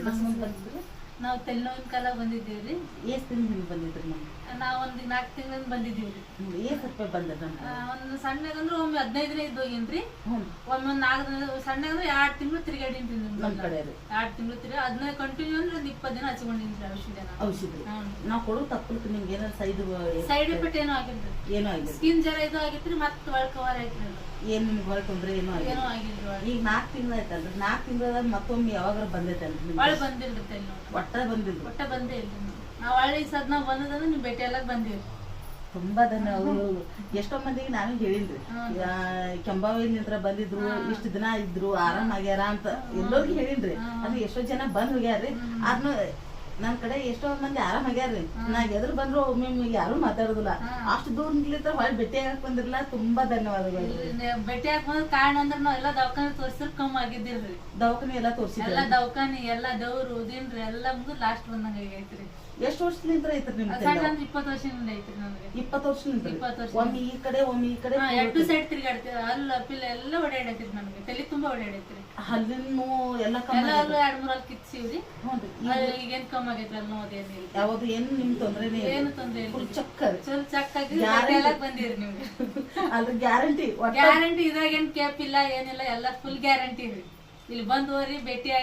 ಎದ್ರ ಸಂಬಂಧ ಬಂದಿದ್ರಿ? ನಾವು ತಲೆನೋವಿನ ಕಾಲ ಬಂದಿದ್ದೀವ್ರಿ. ಎಷ್ಟು ದಿನದಿಂದ ಬಂದಿದ್ರಿ ನಮ್ಗೆ? ನಾವು ಒಂದು 4 ತಿಂಗಳಿಂದ ಬಂದಿದ್ದೀವ್ರಿ. ಎಷ್ಟು ರೂಪಾಯಿ ಬಂದಿದ್ರಿ ನಮ್ಗೆ? ಒಂದು ಸಣ್ಣಗಂದ್ರೆ ಒಮ್ಮೆ 15 ದಿನ ಇದ್ದು ಹೋಗಿನ್ರಿ. ಹ್ಞೂ ಒಮ್ಮೆ ಒಂದು 4 ದಿನ ಸಣ್ಣಗಂದ್ರೆ 2 ತಿಂಗಳು ತಿರುಗಾಡಿನ್ರಿ. ನಮ್ಮ ಕಡೆ ರೀ 2 ತಿಂಗಳು ತಿರುಗಿ ಅದನ್ನ ಕಂಟಿನ್ಯೂ ಅಂದ್ರೆ ಒಂದು 20 ದಿನ ಹಚ್ಕೊಂಡಿನ್ರಿ ಔಷಧಿನ. ಔಷಧಿ ನಾವು ಕೊಡೋ ತಪ್ಪಲಿಕ್ಕೆ ನಿಮ್ಗೆ ಏನಾದ್ರು ಸೈಡ್ ಎಫೆಕ್ಟ್ ಏನೂ ಆಗಿಲ್ರಿ. ಏನೂ ಆಗಿಲ್ಲ. ಸ್ಕಿನ್ ಜರ ಇದು ಆಗಿತ್ರಿ, ಮತ್ತೆ ಒಳಗೆ ಕವರ್ ಆಯ್ತ್ರಿ. ಏನು ನಿಮ್ಗೆ ಹೊರ ತೊಂದರೆ ಏನೂ ಆಗಿಲ್ಲ? ಏನೂ ಆಗಿಲ್ರಿ. ಈಗ 4 ತಿಂಗಳು ಆಯ್ತಲ್ರಿ, 4 ತಿಂಗಳದಾಗ ಮತ್ತೊಮ್ಮೆ ಯಾವಾಗಾರ ಬಂದೈತಲ್ರಿ? ಒಳ್ಳೆ ಬಂದಿಲ್ರಿ ತಲೆನೋವು. ಒಟ್ಟ ಬಂದಿಲ್ಲ? ಒಟ್ಟ ಬಂದೇ ಇಲ್ರಿ. ನಾವು ಒಳ್ಳೆ ಸದ್ ನಾವು ಬಂದದಂದ್ರೆ ನೀವು ಭೇಟಿ ಎಲ್ಲ ಬಂದಿವ್ರಿ. ತುಂಬಾ ಧನ್ಯವಾದ. ಎಷ್ಟೋ ಮಂದಿಗೆ ನಾನು ಹೇಳಿನ್ರಿ, ಕೆಂಬಾವಿಲಿಂತ್ರ ಬಂದಿದ್ರು, ಇಷ್ಟು ದಿನ ಇದ್ರು, ಆರಾಮ್ ಆಗ್ಯಾರ ಅಂತ ಎಲ್ಲರಿಗೂ ಹೇಳಿನ್ರಿ. ಅದು ಎಷ್ಟೋ ಜನ ಬಂದ್ ಹೋಗ್ಯಾರ್ರಿ. ಅದನ್ನ ನನ್ ಕಡೆ ಎಷ್ಟೋ ಮಂದಿ ಆರಾಮ್ ಆಗ್ಯಾರ್ರಿ. ನಾ ಎದುರು ಬಂದ್ರು ಒಮ್ಮೆ ಯಾರು ಮಾತಾಡುದಿಲ್ಲ. ಅಷ್ಟು ದೂರ ಹೊಳ್ ಭೇಟಿ ಆಗಕ್ ಬಂದಿರಲ್ಲ. ತುಂಬಾ ಧನ್ಯವಾದಗಳು. ಭೇಟಿ ಹಾಕೊಂಡ್ ಕಾರಣ ಅಂದ್ರೆ ನಾವ್ ಎಲ್ಲಾ ದವಾಖಾನೆ ತೋರ್ಸಿರ್ ಕಮ್ಮಿ ಆಗಿದ್ದಿಲ್ರಿ. ದವಾಖಾನೆ ಎಲ್ಲಾ ತೋರ್ಸಿದ್ರಿ? ಎಲ್ಲಾ ದವಾಖಾನೆ ಎಲ್ಲಾ ದೇವ್ರು ಉದಿನ್ರಿ ಎಲ್ಲಾ ಮುಗಿದ್ ಲಾಸ್ಟ್ ಬಂದಂಗ ಆಗೈತ್ರಿ. ಎಷ್ಟು ವರ್ಷದಿಂದ ಐತ್ರಿ ನಿಮ್ಗೆ? 20 ವರ್ಷದಿಂದ ಐತ್ರಿ ನಮ್ಗೆ. 20 ವರ್ಷದಿಂದ? 20 ವರ್ಷ. ಒಮ್ಮೆ ಈ ಕಡೆ ಒಮ್ಮೆ ಈ ಕಡೆ 2 ಸೈಡ್ ತಿರ್ಗಾಡ್ತೀವಿ. ಹಲ್ಲು ಪಿಲ್ಲ ಎಲ್ಲ ಓಡಾಡೈತ್ರಿ ನಮ್ಗೆ. ತಲೆ ತುಂಬಾ ಓಡಾಡೈತ್ರಿ. ಹಲ್ಲಿನ ಎಲ್ಲ ಎಲ್ಲ 2-3 ಹಲ್ಲು ಕಿತ್ಸಿವ್ರಿ. ಈಗೇನ್ ಕಮ್ಮಿ ಆಗೈತ್ರಿ ಅಲ್ಲಿ ನೋದೇನಿಲ್ಲ. ಯಾವ್ದು ಏನು ನಿಮ್ ತೊಂದ್ರೆನೇ ಇಲ್ಲ? ಏನು ತೊಂದ್ರೆ ಇಲ್ಲ. ಚುಲ್ ಚಕ್ ಆಗಿ ಬಂದಿರಿ ನಿಮ್ಗೆ. ಅದ್ರ ಗ್ಯಾರಂಟಿ? ಗ್ಯಾರಂಟಿ. ಇದ್ರಾಗ ಏನ್ ಕೇಪ್ ಇಲ್ಲ ಏನಿಲ್ಲ, ಎಲ್ಲ ಫುಲ್ ಗ್ಯಾರಂಟಿ ರೀ. ಇಲ್ಲಿ ಬಂದ್ ಹೋರಿ ಭೇಟಿ